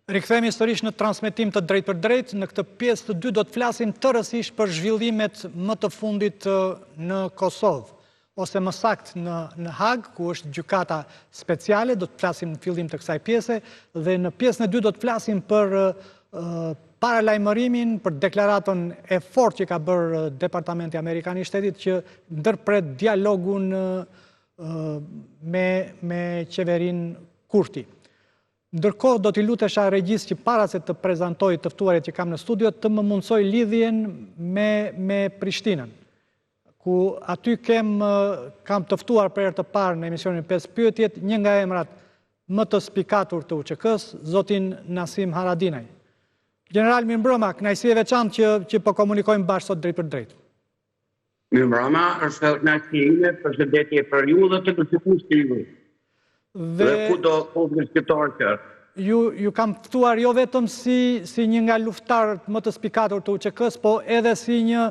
Rikthehemi sërish në transmetim të drejt për drejt. Në këtë pjesë të dy do të flasim tërësisht për zhvillimet më të fundit në Kosovë, ose më sakt në Hag, ku është gjykata speciale. Do të flasim në fillim të kësaj pjese, dhe në pjesën e dy do të flasim për paralajmërimin, për deklaratën e fortë që ka bërë Departamenti Amerikan i Shtetit, që ndërpret dialogun me qeverin Kurti. Ndërkohë do t'i lutesha regjis që para se të prezantoj të ftuarit që kam në studio, të më mundsoj lidhjen me Prishtinën, ku aty kam të ftuar për herë të parë në emisionin 5 pyetjet një nga emrat më të spikatur të UÇK-s, zotin Nasim Haradinaj. General, mirëmbrëma, kënaqësi e veçantë që po komunikojmë bashkë sot drejt për drejt. Mirëmbrëma, është kënaqësi ime, përshëndetje për ju dhe të përshëndetur të ju. Dhe kudo në shqiptar që ju kam ftuar jo vetëm si një nga luftarët më të spikatur të UÇK-s, po edhe si një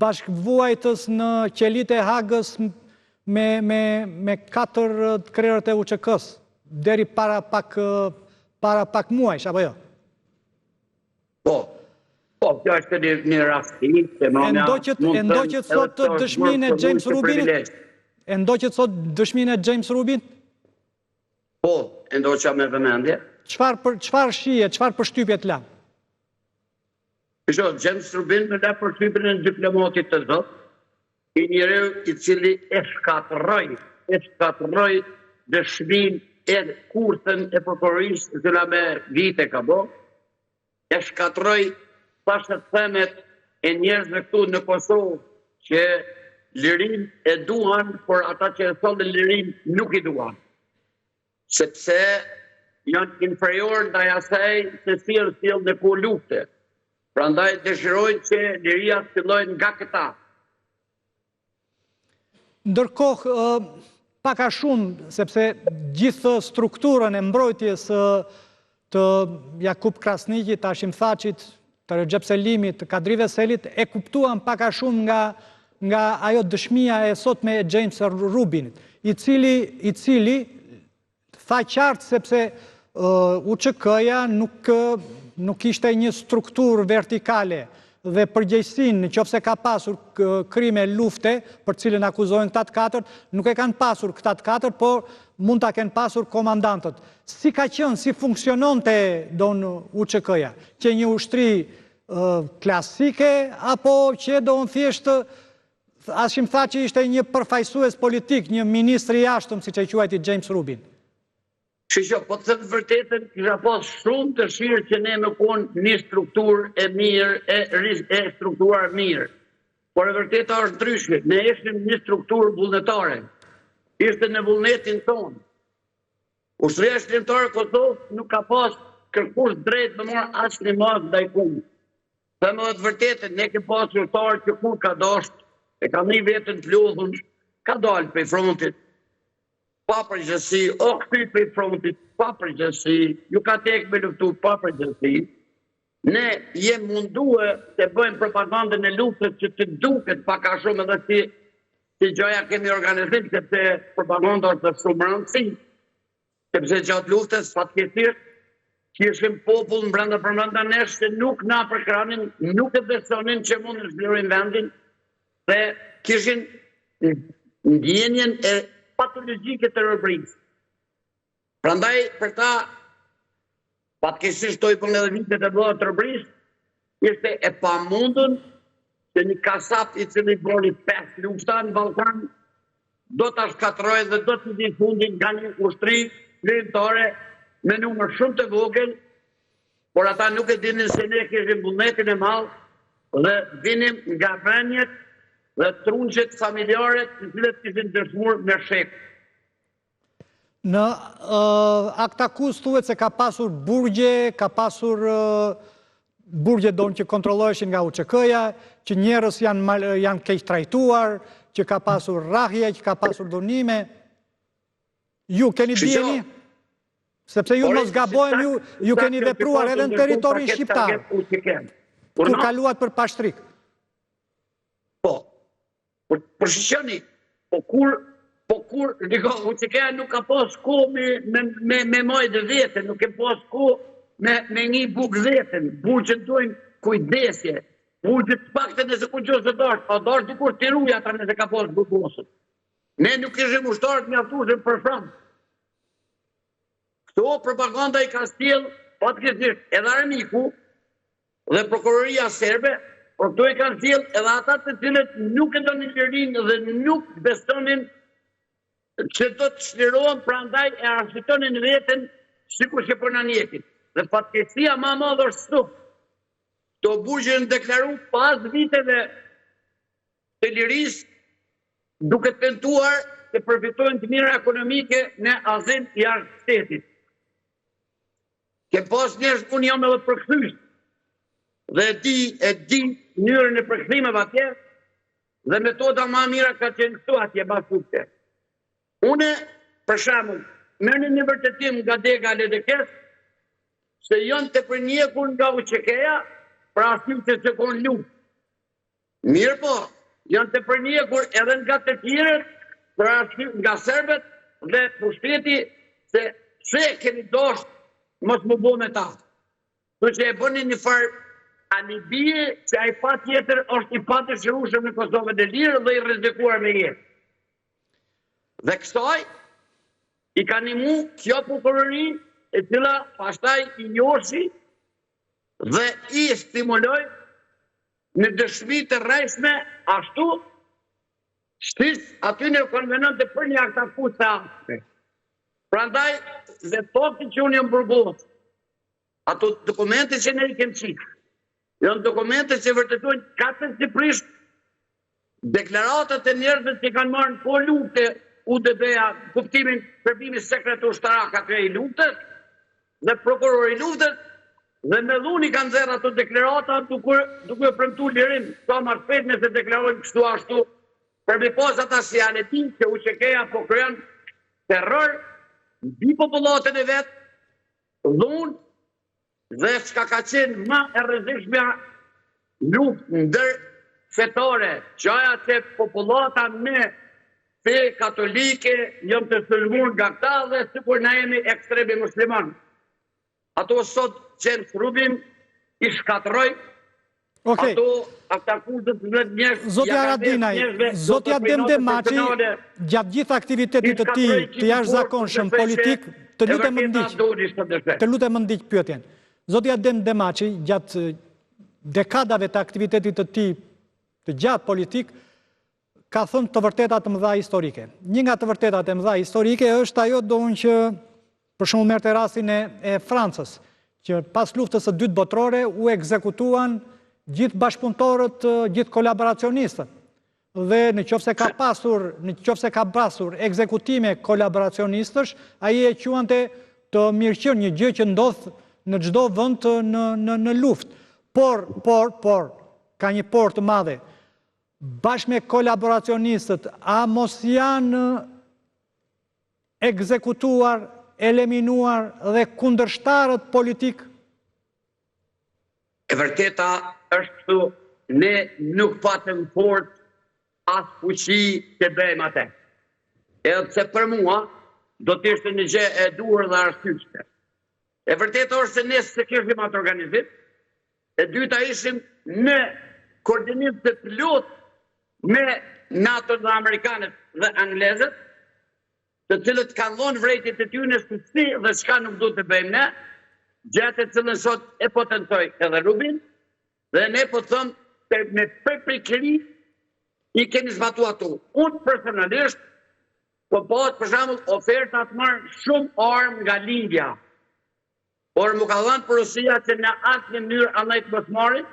bashkëvuajtës në qelit e Hagës me 4 krerët e UÇK-s, deri para pak muajsh, apo jo? Po, kjo është një rasti. Ndoqët sot dëshminë e James Rubinit? Ndoqët sot dëshminë e James Rubinit? Po, ndoqa me vëmendje. Çfarë shije, çfarë përshtypje të la? James Rubin me la përshtypjen e diplomatit të zot, i njeriu i cili e shkatërroi dëshminë e kurthën e prokurorisë që me vite ka bë, e shkatërroi pashethemet e njerëzve këtu në Kosovë që lirin e duan, por ata që e thonë lirin nuk i duan. Sepse janë inferior ndaj asaj se sjell në ku lufte. Prandaj dëshirojnë që liria të fillojnë nga këta. Ndërkohë, pak a shumë, sepse gjithë strukturën e mbrojtjes të Jakub Krasniqit, Hashim Thaçit, të Recep Selimit, të Kadri Veselit, e kuptuan pak a shumë nga ajo dëshmia e sotme e James Rubinit, i cili tha qartë sepse UÇK-ja nuk ishte një strukturë vertikale dhe përgjegjësinë, nëse ka pasur krime lufte për cilën akuzojnë këta të 4, nuk e kanë pasur këta të 4, por mund ta kenë pasur komandantët. Si ka qenë, si funksiononte don UÇK-ja? Që një ushtri klasike apo që don thjesht Hashim Thaçi ishte një përfaqësues politik, një ministri i jashtëm, siç e quajti James Rubin? Po të thënë vërtetën, kisha pas shumë dëshirë që ne me konë një strukturë e mirë, e strukturar mirë. Por e vërteta është ndryshe, ne ishim një strukturë vullnetare. Ishte në vullnetin tonë. Ushtria shëndetare Kosovë nuk ka pas kërkush drejt me marrë asë një masë ndaj kumë. Thëmë dhe të vërtetën, ne ke pas ushtarë që kur ka dashtë, e ka një vetën të lodhën, ka dalë për frontit. Pa përgjësi, o këty për frontit, pa përgjësi, ju ka tek me luftu pa përgjësi, ne jem mundue të bëjmë propagandën e luftës që të duket pak a shumë edhe si gjoja kemi organizim, sepse propaganda është shumë rëndësi, sepse gjatë luftës fatkeqësisht, që ishim popull në brenda përmenda nesh që nuk na përkranin, nuk e besonin që mund në zhvillurin vendin, dhe kishin ndjenjen e patologjike të rëbrisë. Prandaj, për ta, fatkeqësisht toj për edhe vitet e bëhet të rëbrisë, ishte e pamundën që një kasap i cili boli 5 lufta në Ballkan, do të shkatërrojë dhe do të di fundin nga një ushtri lirimtare me numër shumë të vogël, por ata nuk e dinin se ne kishim vullnetin e madh dhe vinim nga vënjet dhe trunqet familjaret të cilët kishin dëshmuar me shek. Në Aktakus thuhet se ka pasur burgje, ka pasur burgje donë që kontrolloheshin nga UÇK-ja, që njerëz janë keq trajtuar, që ka pasur rrahje, që ka pasur dhunime. Ju keni dijeni? Sepse ju mos gabojmë, ju keni vepruar edhe në territorin shqiptar, kur kaluat për pashtrik. Po, për shqeni, po kur UÇK-ja nuk ka pas kohë me majtë vete, nuk e pas kohë me një bukë vetën, burë që dojnë kujdesje, burë që të pakte nëse ku gjosë të dashtë, a dashtë dikur të ruja ata nëse ka posë bukosët. Ne nuk ishim ushtarët një aftushën për Francë. Këto propaganda i ka stjellë fatkeqësisht edhe Armiku dhe prokuroria serbe, por këto i kanë stjellë edhe ata të cilët nuk e donin lirinë dhe nuk besonin që do të çlirohen, prandaj e arsyetonin veten sikur që po na njekin. Dhe fatkeqësia më e madhe është këtu. Këto burgje janë deklaruar pas viteve të lirisë, duke tentuar të përfitojnë të mira ekonomike në azim i jashtë shtetit. Ke pas njerëz unë jam edhe përkthyes dhe e di mënyrën e përkthimeve atje dhe metoda më e mira ka qenë këtu atje bashkë. Unë, për shembull, merrni një vërtetim nga Dega Ledekes se janë të përnjekur nga UÇK-ja për arsye se sekon luftë. Mirë po, janë të përnjekur edhe nga të tjerët për arsye nga serbët dhe pushteti se keni dashur mos më bo me ta. Të që e bëni një farë alibie që ai pa tjetër është i padëshirueshëm në Kosovën e Lirë dhe i rrezikuar me jetë. Dhe kësaj i ka ndihmu kjo prokurori e cila pastaj i njohsi dhe i stimuloi në dëshmi të rrejshme ashtu shtis aty në konvenant të për një aktaku të amësme. Prandaj, dhe tokti që unë jam burgos, ato dokumente që ne i kemë qikë, janë dokumente që vërtetojnë katër Shqipërisht, deklaratat e njerëzve që kanë marrë po lufte UDB-ja, kuptimin përbimi sekretar ushtarak atë i luftës, dhe prokurori i luftës, dhe me dhuni kanë zerë ato deklarata duke premtu lirim, sa ma shpejt nëse deklarojnë kështu ashtu, përmi pas ata si janë e tim që UÇK-ja po kryen terror, mbi popullatën e vetë, dhunë dhe çka ka qenë më e rrezikshme luftë ndër fetare, qaja që popullata me fe katolike jam të sulmuar nga këta dhe sikur na jemi ekstremi musliman. Ato sot qenë frubim, i shkatroj, ato aktakuzët dhe njerëz. Zotja Haradinaj, Zotja Demdemaçi, gjatë gjithë aktivitetit të tij të jashtëzakonshëm politik, të lutem më ndiq pyetjen. Zotja Demdemaçi, gjatë dekadave të aktivitetit të tij të gjatë politik, ka thënë të vërtetat të mëdha historike. Një nga të vërtetat e mëdha historike është ajo donë që, për shembull merrte rastin e Francës, që pas luftës së dytë botërore u ekzekutuan gjithë bashkëpunëtorët, gjithë kolaboracionistët. Dhe në qoftë se ka pasur ekzekutime kolaboracionistësh, ai e quante të mirëqenie, një gjë që ndodh në çdo vend në luftë. Por ka një por të madhe. Bashkë me kolaboracionistët, a mos janë ekzekutuar, eliminuar dhe kundërshtarët politik? E vërteta është këtu, ne nuk patëm fort as fuqi që bëjmë atë. Edhe pse për mua do të ishte një gjë e duhur dhe arsyeshme. E vërteta është se ne se kishim atë organizim, e dyta ishim në koordinim të plot me NATO dhe Amerikanët dhe Anglezët, të cilët kanë dhënë vrejtjet e tyre se si dhe çka nuk duhet të bëjmë ne, gjatë të cilën sot e potencoj edhe Rubin, dhe ne po thëmë se me përpikëri i kemi zbatuar ato. Unë personalisht po bëhet për shembull oferta të marr shumë armë nga lindja. Por më ka dhënë porosia që në atë mënyrë andaj të mos marrin.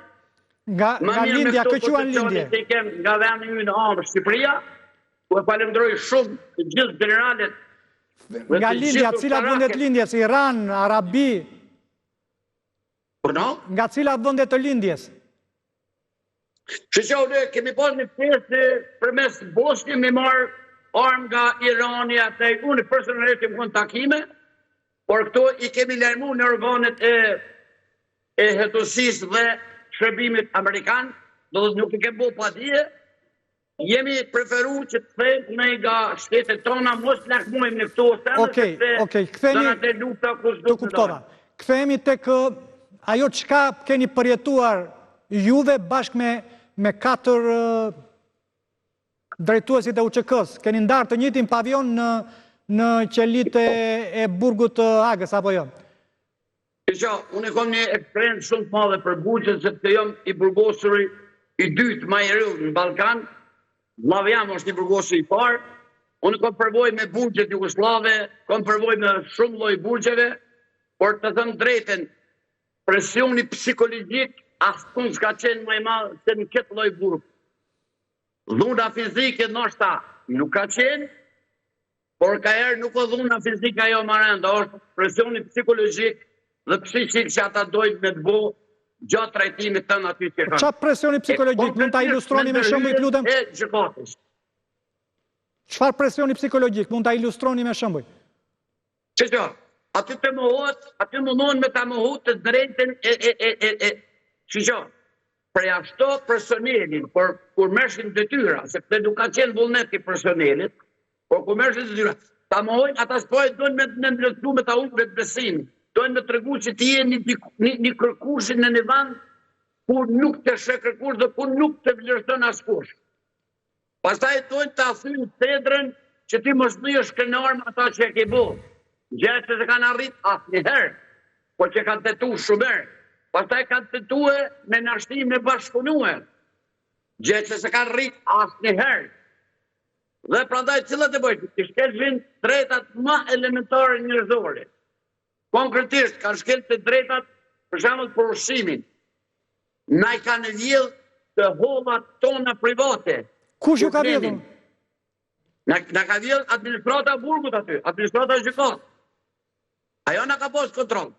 Nga lindja, kë quan lindje? Nga vendi ynë në Amër, Shqipëria, ku e falenderoj shumë të gjithë generalet. Nga lindja, cilat vendet lindjes? Iran, Arabi? Nga cilat vendet të lindjes? Shqoqe, kemi pas një pjesë përmes Bosnjë me marë armë nga Irani, atë unë personalisht më kënë takime, por këto i kemi lërmu në organet e hetosisë dhe shërbimit Amerikan, do dhe nuk i kemë bo pa dje, jemi preferu që të thejmë me nga shtetet tona, mos lakmojmë në këto sene, Okej, këtheni, të kuptova. kthehemi tek ajo çka keni përjetuar juve bashkë me 4 drejtuesit e UÇK-s. Keni ndarë të njëjtin pavion në qelit e burgut të Agës, apo jo? Unë kam një eksperiencë shumë të madhe për Buqën, sepse jam i burgosur i dytë më i ri në Ballkan. Vllavi jam është i burgosur i parë. Unë kam përvojë me burgjet jugoslave, kam përvojë me shumë lloj burgjeve, por të them drejtën, presioni psikologjik asnjë s'ka qenë më i madh se në këtë lloj burg. Dhuna fizike ndoshta nuk ka qenë, por ka herë nuk o dhuna fizike ajo marenda, është presioni psikologjik dhe psikik që ata dojnë me të bo gjatë trajtimit të në aty që kanë. Qa presioni psikologjik? Mund ta ilustroni me shembuj, lutem? E gjykatës. Çfarë presioni psikologjik? Mund ta ilustroni me shembuj? Aty mundohen me ta mohuar të drejtën përjashto personelin, por kur mershin detyra, sepse nuk ka qenë vullnet i personelit, por kur mershin detyra, ta mohojnë, ata s'pojnë dojnë me të ndërtu me ta unë besim, dojnë me të regu që ti je një kërkushin në një vend, kur nuk të shë kërkush dhe kur nuk të vlerëson askush. Pastaj dojnë të afynë tedrën që ti mos bëhesh krenar me ata që e ke bo. Gjë që se kanë arrit asnjëherë, por që kanë tetuar shumë herë. Pastaj kanë tetuar me nashtim me bashkëpunuar. Gjë që se kanë arrit asnjëherë. Dhe prandaj cilat e bëjnë? Ti shkelin drejtat më elementare njerëzore. Konkretisht kanë shkel të drejtat, për shembull për ushqimin. Na i kanë vjedh të hollat tona private. Kush ju ka vjedhur? Na ka vjedh administrata e burgut aty, administrata e gjykatës. Ajo na ka pas kontroll.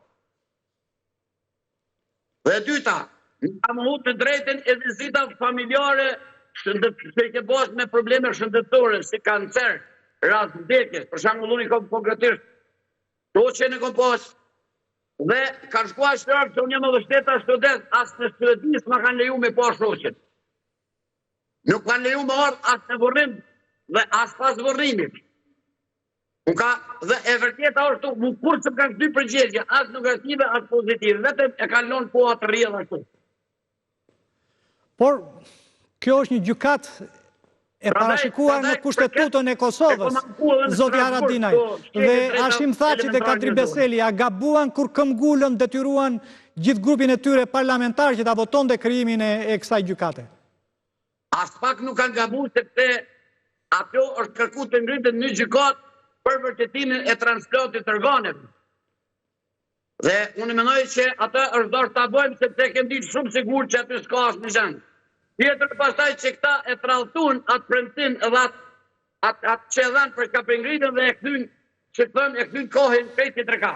Dhe dyta, ka mohu të drejtën e vizita familjare që i ke pas me probleme shëndetësore, si kancer, rast vdekjes. Për shembull, unë kam konkretisht shoqen e kam pas dhe kanë shkuar shtërë që unë jam edhe shteta student, as në Suedis më kanë leju me pa shoqen. Nuk kanë leju me ardh as në vorrim dhe as pas vorrimit. Dhe e vërteta është mu kur që kanë dy përgjegje, as negative, as pozitive, vetëm e kanë lonë po atë rrjedh ashtu. Por, kjo është një gjykat e parashikuar në kushtetutën e Kosovës, zoti Haradinaj. Dhe Hashim Thaçi dhe Kadri Beseli, a gabuan kur këmbgulën detyruan gjithë grupin e tyre parlamentar që ta voton dhe krijimin e kësaj gjykate? As pak nuk kanë gabuar, sepse ato është kërkuar të ngritet në gjykat për vërtetimin e transplantit të organeve. Dhe unë mendoj që ata është dorë ta bëjmë sepse kemi ditë shumë sigurt që aty s'ka asnjë gjë. Tjetër pastaj që këta e tralltuan atë premtim edhe atë që dhanë për kapingritën dhe e kthyn, që thënë e kthyn kohën krejt i treka.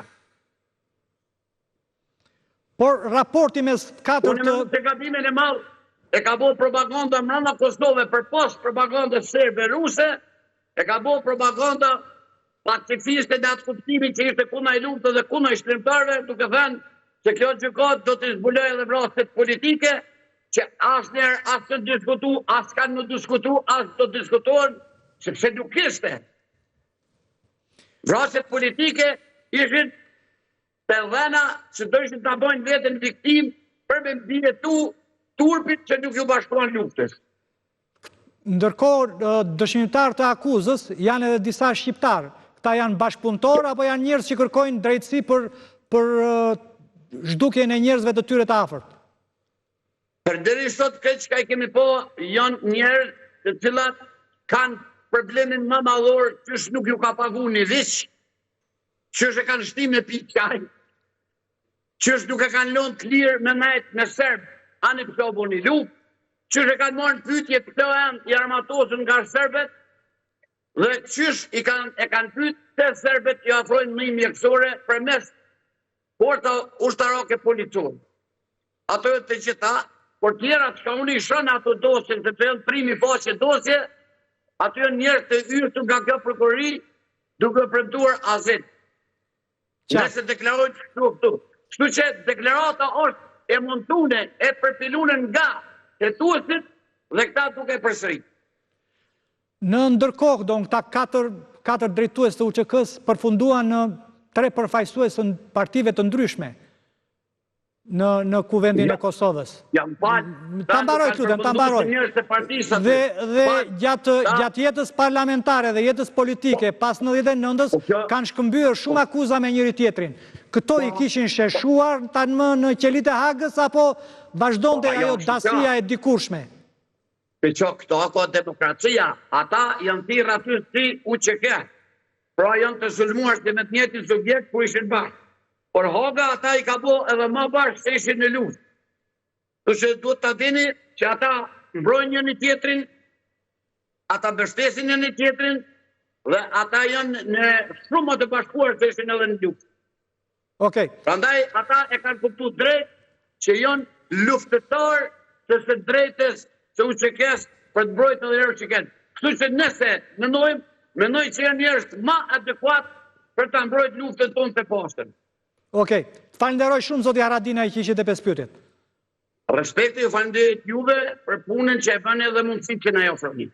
Por raporti mes katërt Unë mendoj se gabimin e madh e ka bërë propaganda brenda Kosovës për pas propagandës serbe ruse, e ka bërë propaganda pacifiste dhe atë kuptimin që ishte kuna i lumtë dhe kuna i shtremtarëve, duke thënë se kjo gjykat do të zbulojë edhe vrasjet politike, që asnjëherë as të diskutu, as kanë në diskutu, as do diskutohen, sepse nuk kishte. Vrasjet politike ishin të dhëna që do ishin ta bëjnë veten viktim për me mbijetu turpit që nuk ju bashkuan luftës. Ndërkohë, dëshmitar të akuzës janë edhe disa shqiptarë. Këta janë bashkëpunëtor apo janë njerëz që kërkojnë drejtësi për zhdukjen e njerëzve të tyre të afërt? Përderi sot këtë që ka i kemi po, janë njerëz të cilat kanë problemin më madhor, qysh nuk ju ka pagu një viq, qysh e kanë shtim me pi qaj, qysh nuk e kanë lonë të lirë me najtë në Serbë, anë i pëso bo një lup, qysh e kanë morën pytje të të i armatosën nga Serbet, dhe qysh e kanë pyt të Serbet i afrojnë më mjekësore për mes porta ushtarake policor. Ato e të gjitha, por tjera që ka unë i shënë ato dosje, se të janë primi faqe dosje, ato janë njerë të yrtu nga kjo prokurori, duke premtuar azet. Nëse deklarojnë kështu këtu. Kështu që deklarata është e montune, e përpilune nga hetuesit dhe këta duke e përsërit. Në ndërkohë, këta katër drejtues të UÇK-s përfunduan tre përfaqësues të partive të ndryshme në kuvendin e Kosovës. Jam falë. Ta mbaroj, lutem, ta mbaroj. Dhe gjatë jetës parlamentare dhe jetës politike, pas 99-ës, kanë shkëmbyer shumë akuza me njëri tjetrin. Këto i kishin sheshuar tani në qelit e Hagës, apo vazhdonte ajo dasia e dikurshme? Për që këto ako demokracia, ata janë thirë aty si UÇK. Pra janë të sulmuar që me të njëjtin subjekt ku ishin bashkë. Por Haga ata i ka bo edhe ma bashkë se ishin në luftë. Kështu duhet të dini që ata mbrojnë njëri tjetrin, ata mbështesin njëri tjetrin dhe ata janë në shumë të bashkuar se ishin edhe në luftë. Okej. Prandaj ata e kanë kuptuar drejt që janë luftëtar të së drejtës së UÇK-s për të mbrojtur edhe UÇK-n. Kështu që nëse mendoj që janë njerëz më adekuat për ta mbrojtur luftën tonë të poshtën. Okej. Falenderoj shumë zoti Haradinaj që ishit e pesë pyetjet. Respekti ju falenderoj juve për punën që e bëni dhe mundësinë që na ofroni.